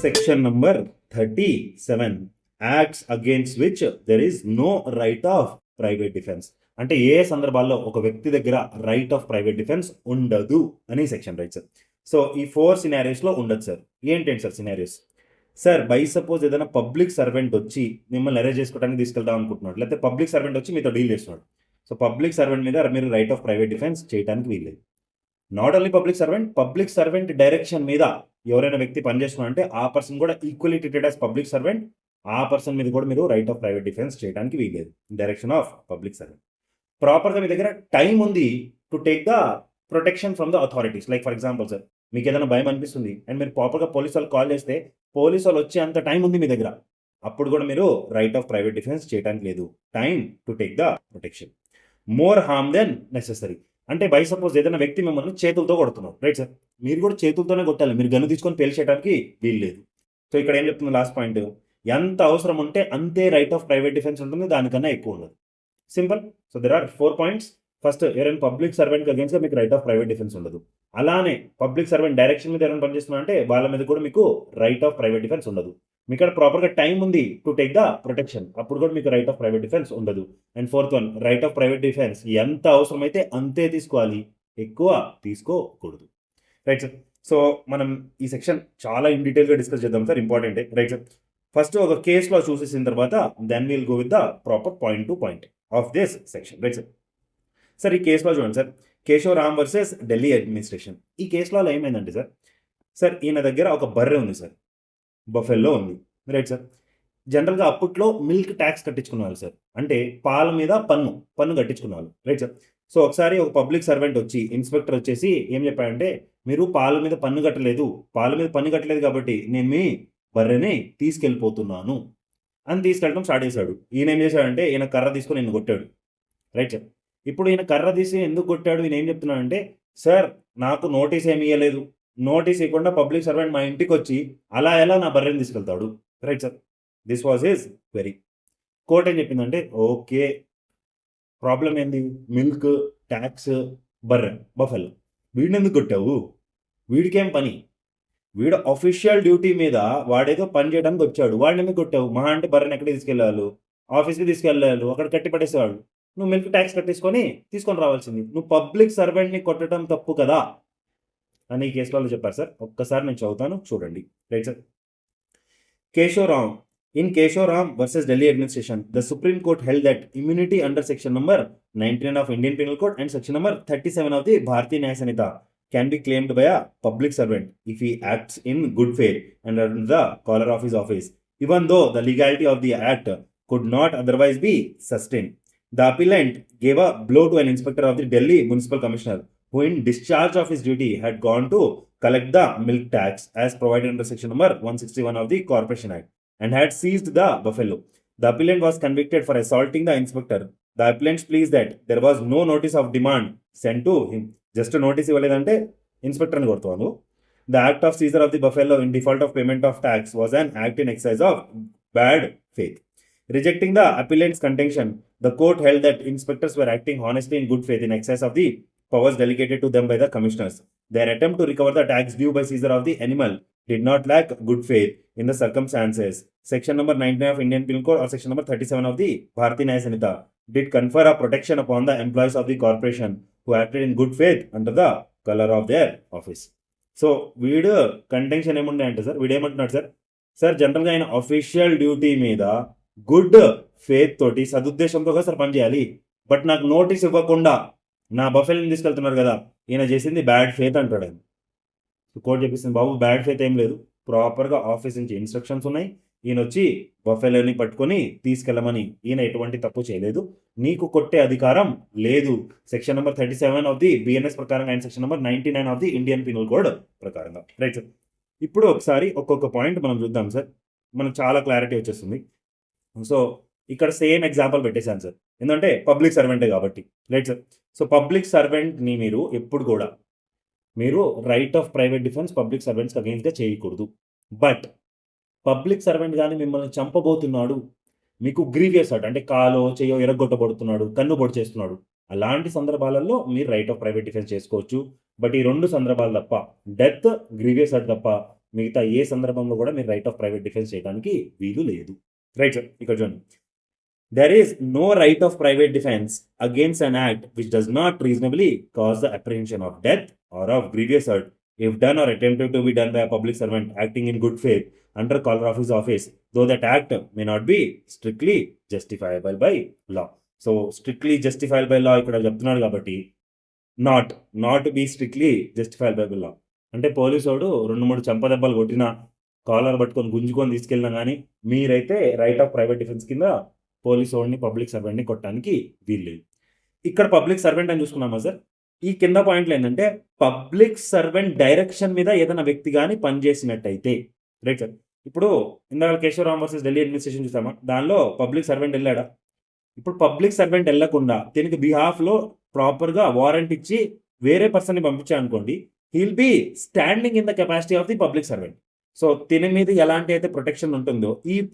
section number 37 acts against which there is no right of private defense. అంటే ఏ సందర్భాల్లో ఒక వ్యక్తి దగ్గర రైట్ ఆఫ్ ప్రైవేట్ డిఫెన్స్ ఉండదు అని సెక్షన్ రైట్ సార్. సో ఈ 4 సినారియోస్లో ఉండదు సార్. ఏంటండి sir scenarios? Sir by suppose ఏదైనా పబ్లిక్ సర్వెంట్ వచ్చి మిమ్మల్ని అరెస్ట్ చేసుకోవడానికి తీసుకెళ్దాం అనుకుంటున్నాడు, లేకపోతే పబ్లిక్ సర్వెంట్ వచ్చి మీతో డీల్ చేస్తున్నాడు. సో పబ్లిక్ సర్వెంట్ మీద మీరు రైట్ ఆఫ్ ప్రైవేట్ డిఫెన్స్ చేయడానికి వీల్లేదు. Not only public servant direction మీద ఎవరైనా వ్యక్తి పనిచేస్తున్నా అంటే ఆ పర్సన్ కూడా equally treated as public servant, ఆ పర్సన్ మీద కూడా మీరు రైట్ ఆఫ్ ప్రైవేట్ డిఫెన్స్ చేయడానికి వీల్లేదు. Direction of public servant. ప్రాపర్గా మీ దగ్గర టైం ఉంది to take the protection from the authorities. Like for example sir, మీకు ఏదైనా భయం అనిపిస్తుంది అండ్ మీరు ప్రాపర్గా పోలీసు వాళ్ళు కాల్ చేస్తే పోలీసు వాళ్ళు వచ్చే అంత టైం ఉంది మీ దగ్గర, అప్పుడు కూడా మీరు రైట్ ఆఫ్ ప్రైవేట్ డిఫెన్స్ చేయడానికి లేదు. Time to take the protection. More harm than necessary. అంటే బై సపోజ్ ఏదైనా వ్యక్తి మిమ్మల్ని చేతులతో కొడుతున్నారు, రైట్ సార్, మీరు కూడా చేతులతోనే కొట్టాలి, మీరు గన్ను తీసుకొని పేల్చేయడానికి వీలు లేదు. సో ఇక్కడ ఏం చెప్తుంది లాస్ట్ పాయింట్, ఎంత అవసరం ఉంటే అంతే రైట్ ఆఫ్ ప్రైవేట్ డిఫెన్స్ ఉంటుంది, దానికన్నా ఎక్కువ ఉండదు. Simple. So there are 4 points. First, ఎవరైనా పబ్లిక్ సర్వెంట్కి అగేన్స్ట్గా మీకు రైట్ ఆఫ్ ప్రైవేట్ డిఫెన్స్ ఉండదు. అలానే పబ్లిక్ సర్వెంట్ డైరెక్షన్ మీద ఎవరైనా పనిచేస్తున్నా అంటే వాళ్ళ మీద కూడా మీకు రైట్ ఆఫ్ ప్రైవేట్ డిఫెన్స్ ఉండదు. మీకు ఇక్కడ ప్రాపర్గా టైం ఉంది టు టేక్ ద ప్రొటెక్షన్, అప్పుడు కూడా మీకు రైట్ ఆఫ్ ప్రైవేట్ డిఫెన్స్ ఉండదు. And 4th one, right of private defence ఎంత అవసరమైతే అంతే తీసుకోవాలి, ఎక్కువ తీసుకోకూడదు. Right sir. సో మనం ఈ సెక్షన్ చాలా ఇన్ డీటెయిల్గా డిస్కస్ చేద్దాం సార్, ఇంపార్టెంటే. Right sir. ఫస్ట్ ఒక కేసులో చూసేసిన తర్వాత then will go with the proper point to point of this section. Right sir. Sir ఈ కేసులో చూడండి sir, Keshav Ram versus Delhi administration. ఈ కేసులో ఏమైందంటే సార్ ఈయన దగ్గర ఒక బర్రె ఉంది సార్, బఫెల్లో ఉంది. Right sir. జనరల్గా అప్పట్లో మిల్క్ ట్యాక్స్ కట్టించుకునేవాళ్ళు సార్, అంటే పాల మీద పన్ను కట్టించుకునేవాళ్ళు. Right sir. సో ఒకసారి ఒక పబ్లిక్ సర్వెంట్ వచ్చి, ఇన్స్పెక్టర్ వచ్చేసి ఏం చెప్పాడంటే, మీరు పాల మీద పన్ను కట్టలేదు కాబట్టి నేను మీ బర్రెని తీసుకెళ్ళిపోతున్నాను అని తీసుకెళ్ళడం స్టార్ట్ చేశాడు. ఈయన ఏం చేశాడంటే, ఈయన కర్ర తీసుకొని ఈయన కొట్టాడు. Right sir. ఇప్పుడు ఈయన కర్ర తీసి ఎందుకు కొట్టాడు, ఈయన ఏం చెప్తున్నాడంటే, సార్ నాకు నోటీస్ ఏమి ఇవ్వలేదు, నోటీస్ ఇవ్వకుండా పబ్లిక్ సర్వెంట్ మా ఇంటికి వచ్చి అలా ఎలా నా బర్రెని తీసుకెళ్తాడు. Right sir. This was his query. Court ఏం చెప్పిందంటే, ఓకే, ప్రాబ్లం ఏంది, మిల్క్ ట్యాక్స్, బర్రె, బఫెల్లో, వీడిని ఎందుకు కొట్టావు, వీడికేం పని, వీడు అఫీషియల్ డ్యూటీ మీద వాడేదో పని చేయడానికి వచ్చాడు, వాడిని ఎందుకు కొట్టావు, మహా అంటే బర్రెని ఎక్కడికి తీసుకెళ్ళాలి, ఆఫీస్కి తీసుకెళ్ళాలి, అక్కడ కట్టి పడేసేవాడు, నువ్వు మిల్క్ ట్యాక్స్ తీసుకొని రావాల్సింది, నువ్వు పబ్లిక్ సర్వెంట్ని కొట్టడం తప్పు కదా అని ఈ కేసులో చెప్పారు సార్. ఒక్కసారి నేను చదువుతాను, చూడండి. Right sir. In Keshav Ram versus Delhi administration, the Supreme Court held that immunity under section number 99 of Indian Penal Code and section number 37 of the Bharatiya Nyaya Sanhita can be claimed by a public servant if he acts in good faith and under the collar of his office, even though the legality of the act could not otherwise be sustained. The appellant gave a blow to an inspector of the Delhi Municipal Commissioner who in discharge of his duty had gone to collect the milk tax as provided under section number 161 of the Corporation Act and had seized the buffalo. The appellant was convicted for assaulting the inspector. The appellant's pleas that there was no notice of demand sent to him. Just a notice ఇవ్వలేదంటే inspector అని కొడుతాను. The act of seizure of the buffalo in default of payment of tax was an act in exercise of bad faith. Rejecting the appellant's contention, the court held that inspectors were acting honestly in good faith in excess of the powers delegated to them by the commissioners. Their attempt to recover the tax due by seizure of the animal did not lack good faith in the circumstances. Section number 99 of Indian Penal Code or section number 37 of the Bharatiya Nyaya Sanhita did confer a protection upon the employees of the corporation who acted in good faith under the color of their office. So వీడు contention ఏముండే అంటే sir, వీడు ఏమంటున్నాడు sir జనరల్గా ఆయన official duty మీద good faith తోటి సదుద్దేశంతో సార్ పనిచేయాలి, బట్ నాకు నోటీస్ ఇవ్వకుండా నా బఫెల్ని తీసుకెళ్తున్నారు కదా, ఈయన చేసింది బ్యాడ్ ఫేత్ అంటాడు ఆయన. కోర్టు చెప్పిస్తుంది, బాబు బ్యాడ్ ఫేత్ ఏం లేదు, ప్రాపర్గా ఆఫీస్ నుంచి ఇన్స్ట్రక్షన్స్ ఉన్నాయి, ఈయన వచ్చి బఫెలోని పట్టుకొని తీసుకెళ్ళమని, ఈయన ఎటువంటి తప్పు చేయలేదు, నీకు కొట్టే అధికారం లేదు. Section number 37 of the BNS ప్రకారంగా and section number 99 of the Indian penal code ప్రకారంగా. Right sir. ఇప్పుడు ఒకసారి ఒక్కొక్క పాయింట్ మనం చూద్దాం సార్, మనకు చాలా క్లారిటీ వచ్చేస్తుంది. సో ఇక్కడ సేమ్ ఎగ్జాంపుల్ పెట్టేశాను సార్, ఎందుకంటే పబ్లిక్ సర్వెంటే కాబట్టి. Right sir. సో పబ్లిక్ సర్వెంట్ని మీరు ఎప్పుడు కూడా మీరు right of private defence public సర్వెంట్స్కి అగెయిన్స్ట్గా చేయకూడదు. బట్ పబ్లిక్ సర్వెంట్ కానీ మిమ్మల్ని చంపబోతున్నాడు, మీకు గ్రీవియస్ అట్ అంటే కాలో చేయో ఎరగొట్టబడుతున్నాడు, కన్ను పొడి చేస్తున్నాడు, అలాంటి సందర్భాలలో మీరు రైట్ ఆఫ్ ప్రైవేట్ డిఫెన్స్ చేసుకోవచ్చు. బట్ ఈ 2 సందర్భాలు తప్ప, డెత్, గ్రీవియస్ అట్ తప్ప మిగతా ఏ సందర్భంలో కూడా మీరు రైట్ ఆఫ్ ప్రైవేట్ డిఫెన్స్ చేయడానికి వీలు లేదు. రైట్ సార్, ఇక్కడ చూడండి. There is no right of private defense against an act which does not reasonably cause the apprehension of death or of grievous hurt if done or attempted to be done by a public servant acting in good faith under color of his office, though that act may not be strictly justifiable by law. So strictly justifiable by law ఇక్కడ చెప్తున్నాడు కాబట్టి not be strictly justifiable by law. అంటే police వాడు 2-3 చంపదెబ్బలు కొట్టినా, caller పట్టుకొని గుంజుకొని తీసుకెళ్ళినా కానీ మీరైతే రైట్ ఆఫ్ ప్రైవేట్ డిఫెన్స్ కింద పోలీసు వాడిని, పబ్లిక్ సర్వెంట్ని కొట్టడానికి వీల్లేదు. ఇక్కడ పబ్లిక్ సర్వెంట్ అని చూసుకున్నామా సార్? ఈ కింద పాయింట్లు ఏంటంటే పబ్లిక్ సర్వెంట్ డైరెక్షన్ మీద ఏదైనా వ్యక్తి కానీ పనిచేసినట్టయితే, రైట్ సార్. ఇప్పుడు ఇందాక కేశవరామ్ వర్సెస్ ఢిల్లీ అడ్మినిస్ట్రేషన్ చూసామా, దానిలో పబ్లిక్ సర్వెంట్ వెళ్ళాడా? ఇప్పుడు పబ్లిక్ సర్వెంట్ వెళ్ళకుండా దీనికి బిహాఫ్లో ప్రాపర్గా వారెంట్ ఇచ్చి వేరే పర్సన్ని పంపించాలనుకోండి, he'll be standing in the capacity of the public servant. So దీని మీద ఎలాంటి అయితే ప్రొటెక్షన్ ఉంటుందో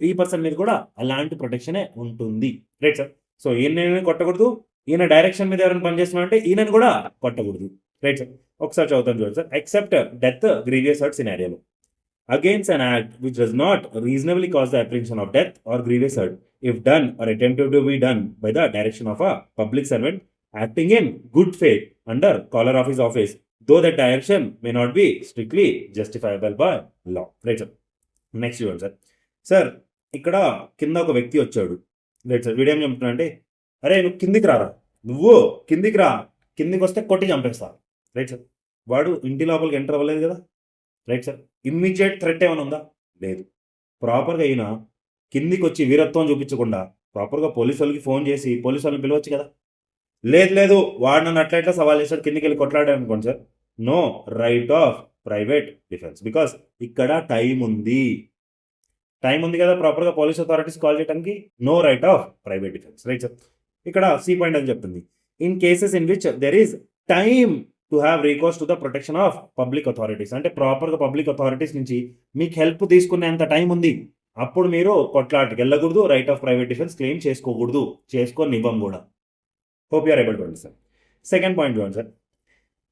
ఈ పర్సన్ మీద కూడా అలాంటి ప్రొటెక్షనే ఉంటుంది. Right sir. సో ఈయన కొట్టకూడదు, ఈయన డైరెక్షన్ మీద ఎవరైనా పనిచేస్తున్నా అంటే ఈయనని కూడా కొట్టకూడదు. Right sir. ఒకసారి చదువుతాను చూడండి sir. Except death, grievous hurt సినారియోలో against an act which does not reasonably cause the apprehension of death or grievous hurt if done or attempted to be done by the direction of a public servant acting in good faith under color of his office, though that direction may not be strictly justifiable by law. Right sir. Next చూడండి sir. Sir ఇక్కడ కింద ఒక వ్యక్తి వచ్చాడు. Right sir. వీడేం చెప్తున్నా అంటే, అరే నువ్వు కిందికి రారా, నువ్వు కిందికి రా, కిందికి వస్తే కొట్టి చంపేస్తా. Right sir. వాడు ఇంటి లోపలికి ఎంటర్ అవ్వలేదు కదా. Right sir. ఇమ్మీడియట్ థ్రెట్ ఏమైనా ఉందా? లేదు. ప్రాపర్గా అయినా కిందికి వచ్చి వీరత్వం చూపించకుండా ప్రాపర్గా పోలీసు వాళ్ళకి ఫోన్ చేసి పోలీసు వాళ్ళని పిలవచ్చు కదా. లేదు వాడు నన్ను అట్లా సవాల్ చేశాడు, కిందికి వెళ్ళి కొట్లాడాడు అనుకోండి sir, no right of private defence. Because ఇక్కడ టైం ఉంది కదా ప్రాపర్గా పోలీస్ అథారిటీస్ కాల్ చేయడానికి. No right of private defence. Right sir. ఇక్కడ సి పాయింట్ అని చెప్తుంది, in cases in which there is time to have recourse to the protection of public authorities. అంటే ప్రాపర్గా పబ్లిక్ అథారిటీస్ నుంచి మీకు హెల్ప్ తీసుకునేంత టైం ఉంది, అప్పుడు మీరు కొట్లాటకి వెళ్ళకూడదు, right of private defence claim చేసుకోకూడదు, చేసుకోనివ్వం కూడా. Hope you are able to understand. Second point చూడండి sir.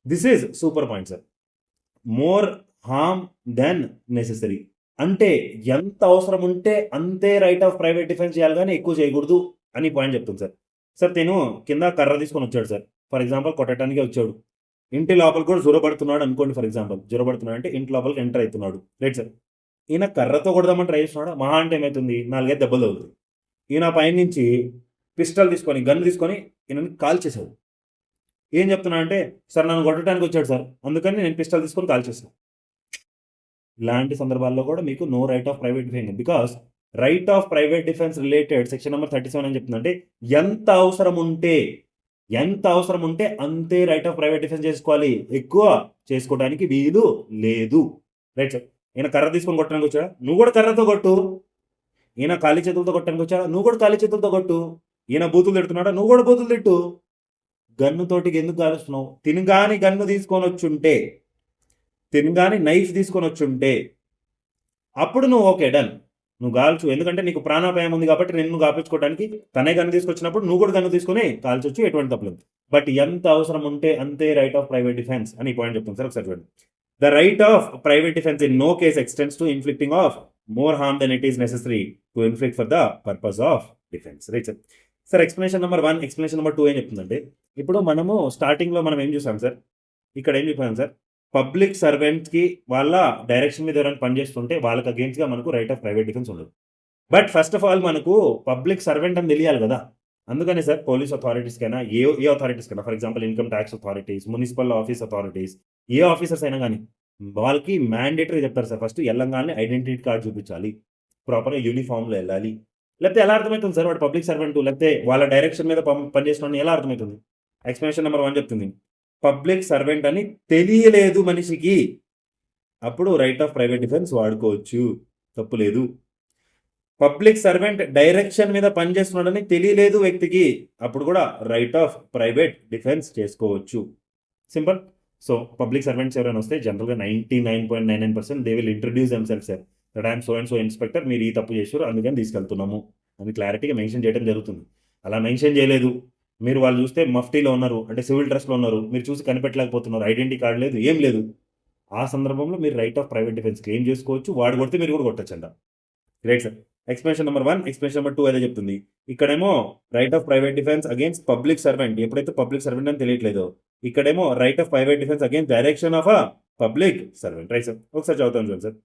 This is super point sir. More harm than necessary. అంటే ఎంత అవసరం ఉంటే అంతే రైట్ ఆఫ్ ప్రైవేట్ డిఫెన్స్ చేయాలి కానీ ఎక్కువ చేయకూడదు అని పాయింట్ చెప్తుంది సార్. సార్ నేను కింద కర్ర తీసుకొని వచ్చాడు సార్, ఫర్ ఎగ్జాంపుల్ కొట్టడానికి వచ్చాడు, ఇంటి లోపల కూడా జొరబడుతున్నాడు అనుకోండి. ఫర్ ఎగ్జాంపుల్ జొరబడుతున్నాడు అంటే ఇంటి లోపలికి ఎంటర్ అవుతున్నాడు. Right sir. ఈయన కర్రతో కొడదామని ట్రై చేస్తున్నాడు, మహా అంటే ఏమవుతుంది, 4 దెబ్బలు అవుతుంది. ఈయన పైనుంచి పిస్టల్ తీసుకొని, గన్ తీసుకొని ఈయనని కాల్ చేశాడు. ఏం చెప్తున్నా అంటే, సార్ నన్ను కొట్టడానికి వచ్చాడు సార్, అందుకని నేను పిస్టల్ తీసుకొని కాల్ చేశాను. ఇలాంటి సందర్భాల్లో కూడా మీకు no right of private defence. Because right of private defence related section number 37 అని చెప్తుందంటే ఎంత అవసరం ఉంటే అంతే రైట్ ఆఫ్ ప్రైవేట్ డిఫెన్స్ చేసుకోవాలి, ఎక్కువ చేసుకోవడానికి వీలు లేదు. Right sir. ఈయన కర్ర తీసుకొని కొట్టడానికి వచ్చాడా, నువ్వు కూడా కర్రతో కొట్టు. ఈయన ఖాళీ చేతులతో కొట్టడానికి వచ్చాడా, నువ్వు కూడా ఖాళీ చేతులతో కొట్టు. ఈయన బూతులు తిడుతున్నాడా, నువ్వు కూడా బూతులు తిట్టు. గన్నుతోటికి ఎందుకు కాలుస్తున్నావు? తినగాని గన్ను తీసుకొని వచ్చుంటే, తినగాని నైఫ్ తీసుకొని వచ్చుంటే అప్పుడు నువ్వు ఓకే డన్, నువ్వు కాల్చు. ఎందుకంటే నీకు ప్రాణాపాయం ఉంది కాబట్టి నిన్ను కాపించుకోవడానికి తనే గన్ను తీసుకొచ్చినప్పుడు నువ్వు కూడా గన్ను తీసుకుని కాల్చొచ్చు, ఎటువంటి తప్పలేదు. బట్ ఎంత అవసరం ఉంటే అంతే రైట్ ఆఫ్ ప్రైవేట్ డిఫెన్స్ అని పాయింట్ చెప్తాను సార్. ఒకసారి చూడండి. The right of private defence in no case extends to inflicting of more harm than it is necessary to inflict for the purpose of defence. Right sir. Sir explanation number 1, explanation number 2 ఏం చెప్తుందంటే, ఇప్పుడు మనము స్టార్టింగ్లో మనం ఏం చూసాం sir, ఇక్కడ ఏం చెప్పాం సార్, పబ్లిక్ సర్వెంట్స్కి వాళ్ళ డైరెక్షన్ మీద ఎవరైనా పనిచేస్తుంటే వాళ్ళకి అగేన్స్ట్గా మనకు రైట్ ఆఫ్ ప్రైవేట్ డిఫెన్స్ ఉండదు. బట్ ఫస్ట్ ఆఫ్ ఆల్ మనకు పబ్లిక్ సర్వెంట్ అని తెలియాలి కదా. అందుకని సార్ పోలీస్ అథారిటీస్కైనా ఏ అథారిటీస్కైనా, for example income tax authorities, municipal office authorities, ఏ ఆఫీసర్స్ అయినా కానీ వాళ్ళకి మ్యాండేటరీ చెప్తారు సార్, ఫస్ట్ వెళ్ళంగానే ఐడెంటిటీ కార్డ్ చూపించాలి, ప్రాపర్గా యూనిఫామ్లో వెళ్ళాలి. లేకపోతే ఎలా అర్థమవుతుంది సార్ వాడు పబ్లిక్ సర్వెంట్, లేకపోతే వాళ్ళ డైరెక్షన్ మీద పనిచేసిన ఎలా అర్థమవుతుంది? ఎక్స్ప్లెనేషన్ నెంబర్ 1 చెప్తుంది, పబ్లిక్ సర్వెంట్ అని తెలియలేదు మనిషికి, అప్పుడు రైట్ ఆఫ్ ప్రైవేట్ డిఫెన్స్ వాడుకోవచ్చు, తప్పు లేదు. పబ్లిక్ సర్వెంట్ డైరెక్షన్ మీద పనిచేస్తున్నాడని తెలియలేదు వ్యక్తికి, అప్పుడు కూడా రైట్ ఆఫ్ ప్రైవేట్ డిఫెన్స్ చేసుకోవచ్చు. సింపుల్. సో పబ్లిక్ సర్వెంట్స్ ఎవరైనా వస్తే జనరల్గా 99.99% they will introduce themself sir, that I'm so and so inspector, మీరు ఈ తప్పు చేశారు అందుకని తీసుకెళ్తున్నాము అని క్లారిటీగా మెన్షన్ చేయడం జరుగుతుంది. అలా మెన్షన్ చేయలేదు, మీరు వాళ్ళు చూస్తే మఫ్టీలో ఉన్నారు, అంటే సివిల్ డ్రెస్లో ఉన్నారు, మీరు చూసి కనిపెట్టలేకపోతున్నారు, ఐడెంటిటీ కార్డు లేదు, ఏం లేదు, ఆ సందర్భంలో మీరు right of private defence claim చేసుకోవచ్చు. వాడు కొడితే మీరు కూడా కొట్టొచ్చంట. Great sir. Explanation number 1, explanation number 2 అదే చెప్తుంది. ఇక్కడేమో right of private defence against public servant. ఎప్పుడైతే పబ్లిక్ సర్వెంట్ అని తెలియట్లేదో, ఇక్కడేమో right of private defence against direction of a public servant. Right sir. ఒకసారి చదువుతాను చూడండి sir.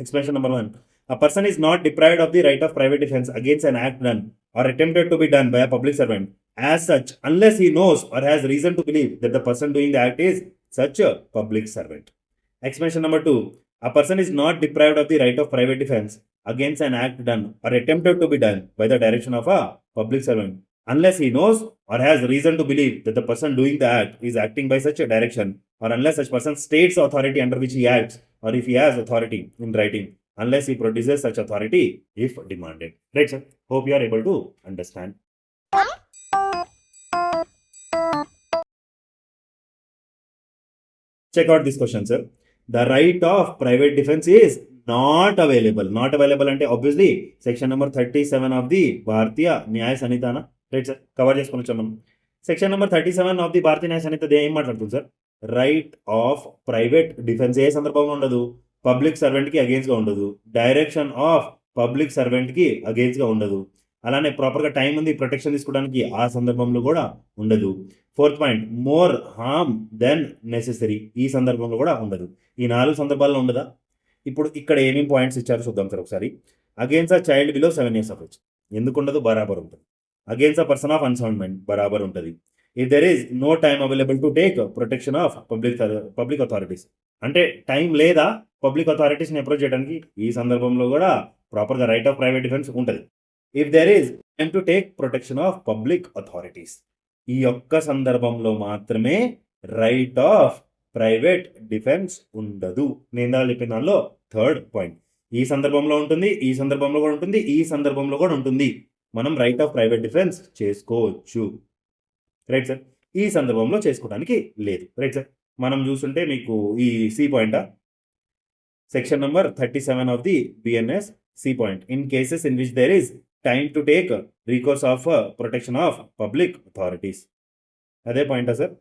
Explanation number 1. A person is not deprived of the right of private defense against an act done or attempted to be done by a public servant as such unless he knows or has reason to believe that the person doing the act is such a public servant. Explanation number 2. A person is not deprived of the right of private defense against an act done or attempted to be done by the direction of a public servant unless he knows or has reason to believe that the person doing the act is acting by such a direction or unless such person states authority under which he acts or if he has authority in writing unless he produces such authority if demanded. Right, sir? Hope you are able to understand. Check out this question, sir. The right of private defense is not available. Not available అంటే obviously section number 37 of the Bharatiya Nyaya Sanhita. Right sir, cover చేసుకుని వచ్చాం మనం. Section number 37 of the Bharatiya Nyaya Sanhita ఏం మాట్లాడుతుంది sir? Right of private defence ఏ సందర్భంలో ఉండదు? Public సర్వెంట్కి అగేన్స్ట్గా ఉండదు. డైరెక్షన్ ఆఫ్ పబ్లిక్ సర్వెంట్కి అగేన్స్ట్గా ఉండదు. అలానే ప్రాపర్గా టైం ఉంది ప్రొటెక్షన్ తీసుకోవడానికి, ఆ సందర్భంలో కూడా ఉండదు. 4th point, more harm than necessary, ఈ సందర్భంలో కూడా ఉండదు. ఈ 4 సందర్భాల్లో ఉండదా? ఇప్పుడు ఇక్కడ ఏమేమి పాయింట్స్ ఇచ్చారో చూద్దాం సార్ ఒకసారి. Against a child below 7 years of age ఎందుకు ఉండదు? బరాబర్ ఉంటుంది. Against a person of unsound mind బరాబర్ ఉంటుంది. If there is no time available to take protection of public authorities, అంటే టైం లేదా పబ్లిక్ అథారిటీస్ని అప్రోచ్ చేయడానికి, ఈ సందర్భంలో కూడా ప్రాపర్గా రైట్ ఆఫ్ ప్రైవేట్ డిఫెన్స్ ఉంటుంది. If there is time to take protection of public authorities, ఈ ఒక్క సందర్భంలో మాత్రమే రైట్ ఆఫ్ ప్రైవేట్ డిఫెన్స్ ఉండదు. నేను దాని చెప్పిన దానిలో 3rd పాయింట్. ఈ సందర్భంలో ఉంటుంది, ఈ సందర్భంలో కూడా ఉంటుంది, ఈ సందర్భంలో కూడా ఉంటుంది. మనం రైట్ ఆఫ్ ప్రైవేట్ డిఫెన్స్ చేసుకోవచ్చు. Right sir. ఈ సందర్భంలో చేసుకోవడానికి లేదు. Right sir. మనం చూస్తుంటే మీకు ఈ సి పాయింటా, section number 37 of the BNS C point, in cases in which there is time to take recourse of protection of public authorities. అదే పాయింటా sir?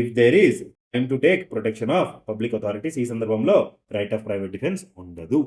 If there is time to take protection of public authorities, ఈ సందర్భంలో right of private defence ఉండదు.